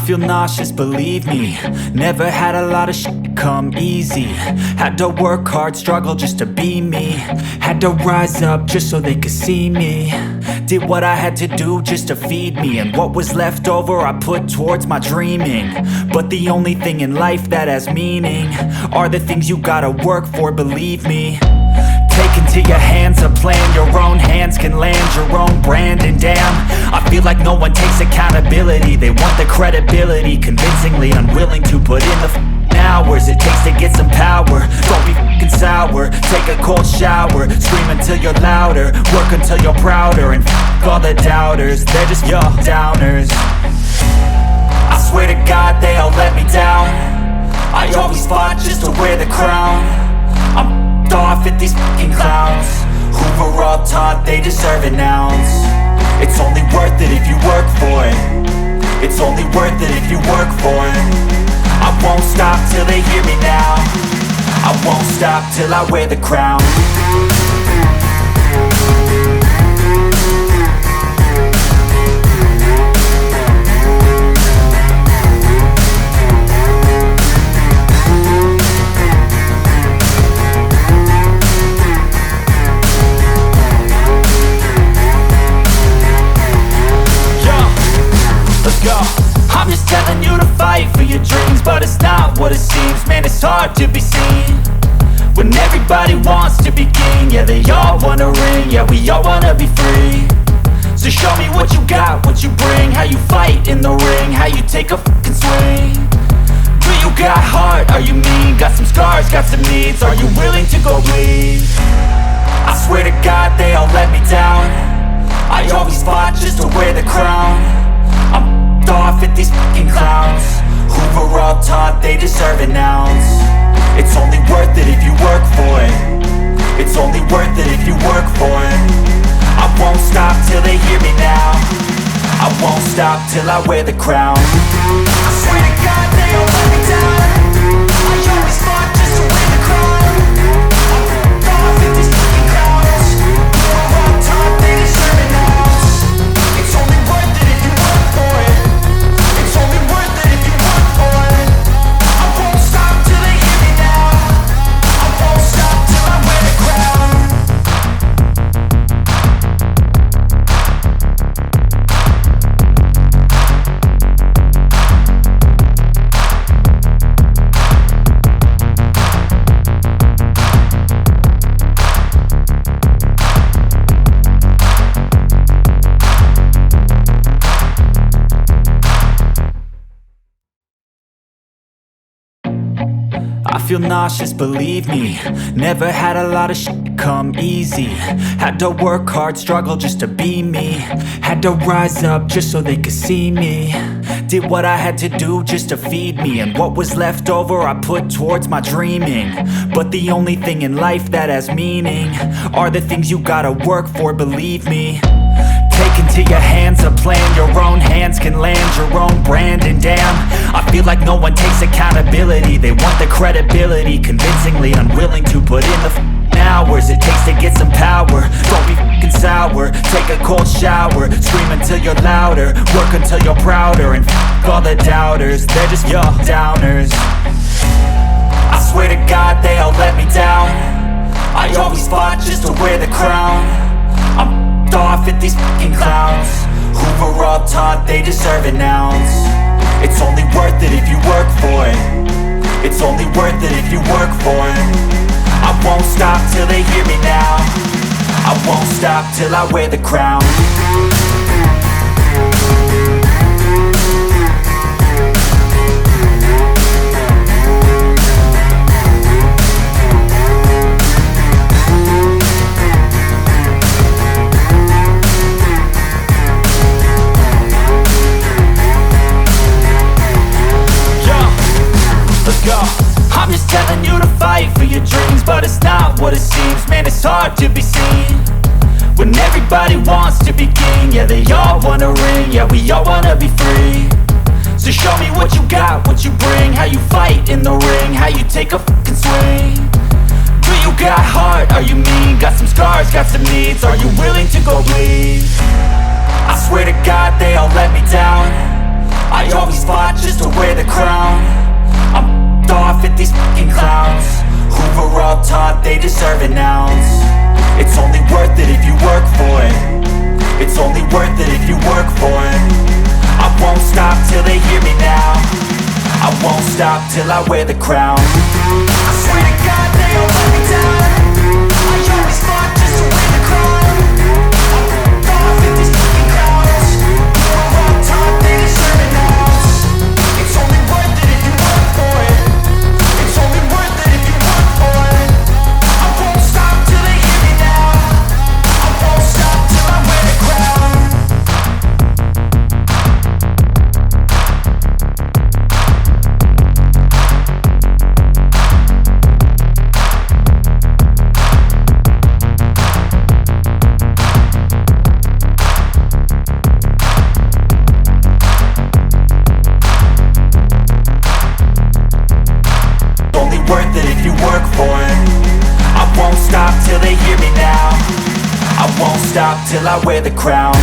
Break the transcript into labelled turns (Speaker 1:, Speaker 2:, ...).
Speaker 1: feel nauseous, believe me. Never had a lot of shit come easy. Had to work hard, struggle just to be me. Had to rise up just so they could see me. Did what I had to do just to feed me, and what was left over I put towards my dreaming. But the only thing in life that has meaning are the things you gotta work for, believe me. Take into your hands a plan, your own hands can land your own brand. And damn, I feel like no one takes accountability. They want the credibility, convincingly unwilling to put in the hours it takes to get some power. Don't be f***ing sour, take a cold shower. Scream until you're louder, work until you're prouder. And f*** all the doubters, they're just your downers. I swear to God they all let me down. I always fought just to wear the crown. I'm off at these fucking clowns who were all taught they deserve an ounce. It's only worth it if you work for it. It's only worth it if you work for it. I won't stop till they hear me now. I won't stop till I wear the crown. I'm just telling you to fight for your dreams, but it's not what it seems. Man, it's hard to be seen when everybody wants to be king. Yeah, they all wanna ring, yeah, we all wanna be free. So show me what you got, what you bring, how you fight in the ring, how you take a fucking swing. Do you got heart, are you mean? Got some scars, got some needs, are you willing to go bleed? I swear to God they all let me down. I always fought just to wear the crown. I'm off at these fucking clowns who were all taught they deserve an ounce. It's only worth it if you work for it. It's only worth it if you work for it. I won't stop till they hear me now. I won't stop till I wear the crown. I swear to God they all let me down. I always fought just to wear the crown. I'm off at these fucking clowns who were all taught they deserve an ounce. It's only worth it if you work for it. It's only worth it if you work for it. I won't stop till they hear me now. I won't stop till I wear the crown. I feel nauseous, believe me. Never had a lot of shit come easy. Had to work hard, struggle just to be me. Had to rise up just so they could see me. Did what I had to do just to feed me, and what was left over I put towards my dreaming. But the only thing in life that has meaning are the things you gotta work for, believe me. Take into your hands a plan, your own hands can land your own brand. And damn, I feel like no one takes accountability. They want the credibility, convincingly unwilling to put in the hours it takes to get some power. Don't be f***ing sour, take a cold shower. Scream until you're louder, work until you're prouder. And f*** all the doubters, they're just your downers. I swear to God they all let me down. I always fought just to wear the crown. I'm off at these fucking clowns who were all taught they deserve an ounce. It's only worth it if you work for it. It's only worth it if you work for it. I won't stop till they hear me now. I won't stop till I wear the crown. I'm just telling you to fight for your dreams, but it's not what it seems. Man, it's hard to be seen when everybody wants to be king. Yeah, they all wanna ring, yeah, we all wanna be free. So show me what you got, what you bring, how you fight in the ring, how you take a fucking swing. Do you got heart, are you mean? Got some scars, got some needs, are you willing to go bleed? I swear to God they all let me down. I always fought deserve an ounce. It's only worth it if you work for it. It's only worth it if you work for it. I won't stop till they hear me now. I won't stop till I wear the crown. I swear to God they don't let me down. I always fought just to win the crown. I'm off with these fucking clowns. We're on top, they deserve an ounce. It's only worth it if you work for it. It's only worth it if you work for it. I won't stop till they hear me now. I won't stop till I wear the crown. Worth it if you work for it. I won't stop till they hear me now. I won't stop till I wear the crown.